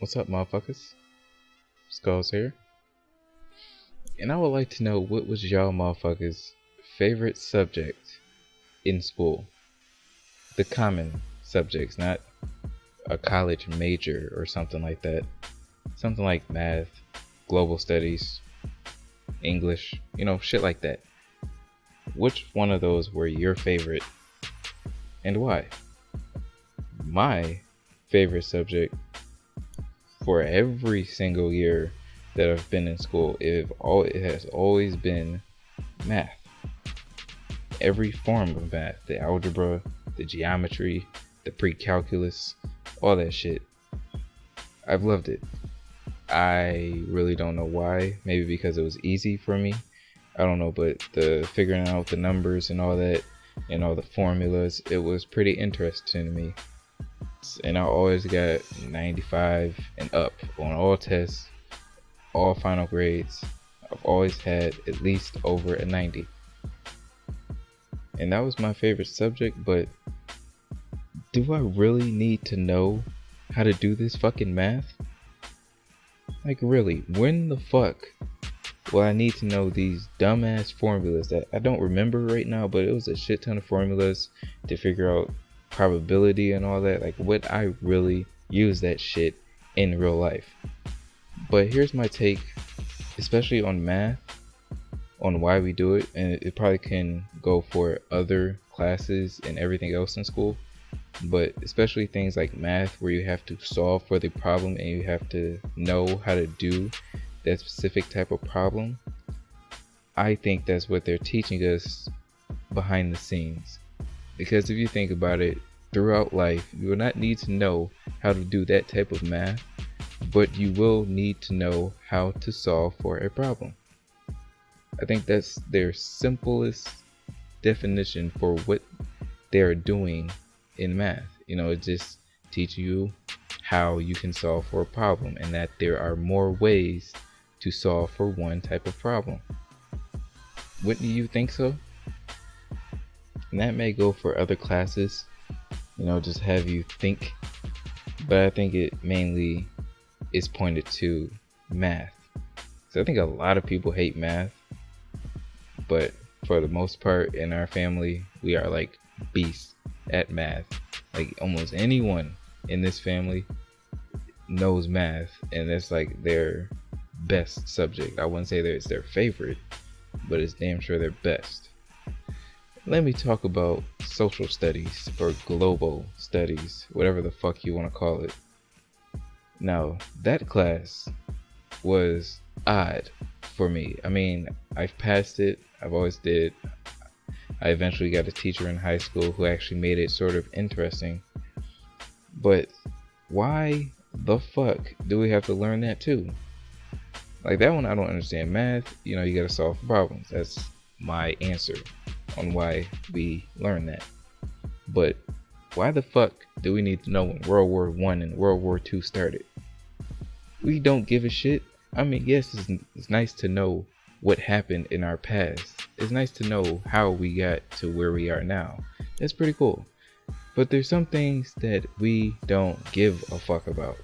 What's up, motherfuckers? Skulls here. And I would like to know what was y'all motherfuckers' favorite subject in school. The common subjects, not a college major or something like that. Something like math, global studies, English, shit like that. Which one of those were your favorite and why? My favorite subject for every single year that I've been in school, it has always been math. Every form of math, the algebra, the geometry, the pre-calculus, all that shit. I've loved it. I really don't know why. Maybe because it was easy for me. I don't know, but the figuring out the numbers and all that, and all the formulas, it was pretty interesting to me. And I always got 95 and up on all tests, all final grades. I've always had at least over a 90. And that was my favorite subject, but do I really need to know how to do this fucking math? Like, really, when the fuck will I need to know these dumbass formulas that I don't remember right now, but it was a shit ton of formulas to figure out probability and all that? Like, would I really use that shit in real life? But here's my take, especially on math, on why we do it, and it probably can go for other classes and everything else in school, but especially things like math where you have to solve for the problem and you have to know how to do that specific type of problem. I think that's what they're teaching us behind the scenes. Because if you think about it, throughout life, you will not need to know how to do that type of math, but you will need to know how to solve for a problem. I think that's their simplest definition for what they're doing in math. It just teaches you how you can solve for a problem, and that there are more ways to solve for one type of problem. Wouldn't you think so? And that may go for other classes, just have you think, but I think it mainly is pointed to math. So I think a lot of people hate math, but for the most part in our family, we are like beasts at math. Like, almost anyone in this family knows math, and it's like their best subject. I wouldn't say that it's their favorite, but it's damn sure their best. Let me talk about social studies or global studies, whatever the fuck you want to call it. Now, that class was odd for me. I mean, I've passed it. I've always did. I eventually got a teacher in high school who actually made it sort of interesting. But why the fuck do we have to learn that too? Like, that one I don't understand. Math, you gotta solve problems. That's my answer on why we learn that. But why the fuck do we need to know when World War I and World War II started? We don't give a shit. I mean, yes, it's nice to know what happened in our past. It's nice to know how we got to where we are now. That's pretty cool. But there's some things that we don't give a fuck about.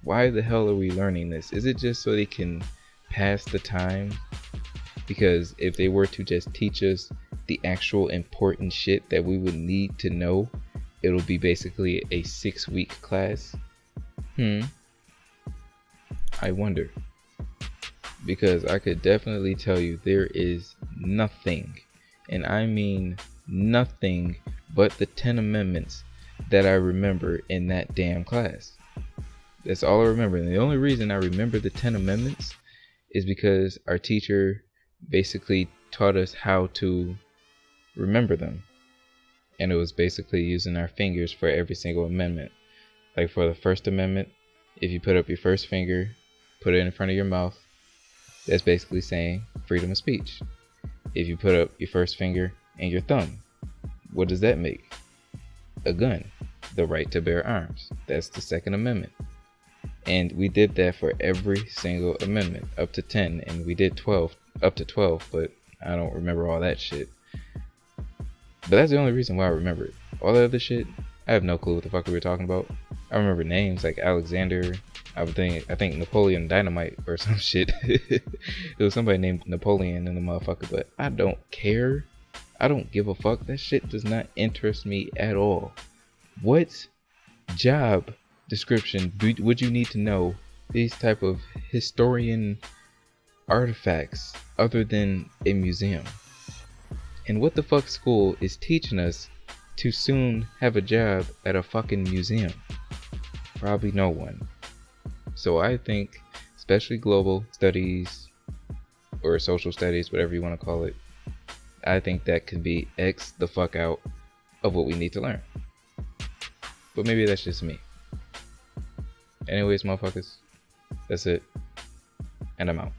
Why the hell are we learning this? Is it just so they can pass the time? Because if they were to just teach us the actual important shit that we would need to know, it'll be basically a 6-week class. I wonder. Because I could definitely tell you there is nothing, and I mean nothing, but the 10 amendments that I remember in that damn class. That's all I remember. And the only reason I remember the 10 amendments is because our teacher basically taught us how to remember them. And it was basically using our fingers for every single amendment. Like, for the First Amendment, if you put up your first finger, put it in front of your mouth, that's basically saying freedom of speech. If you put up your first finger and your thumb, what does that make? A gun. The right to bear arms. That's the Second Amendment. And we did that for every single amendment up to 10, and we did 12 up to 12, but I don't remember all that shit. But that's the only reason why I remember it. All the other shit, I have no clue what the fuck we were talking about. I remember names like Alexander. I think Napoleon Dynamite or some shit. It was somebody named Napoleon in the motherfucker, but I don't care. I don't give a fuck. That shit does not interest me at all. What job description would you need to know these type of historian artifacts other than a museum? And what the fuck school is teaching us to soon have a job at a fucking museum? Probably no one. So I think, especially global studies or social studies, whatever you want to call it, I think that could be X the fuck out of what we need to learn. But maybe that's just me. Anyways, motherfuckers, that's it. And I'm out.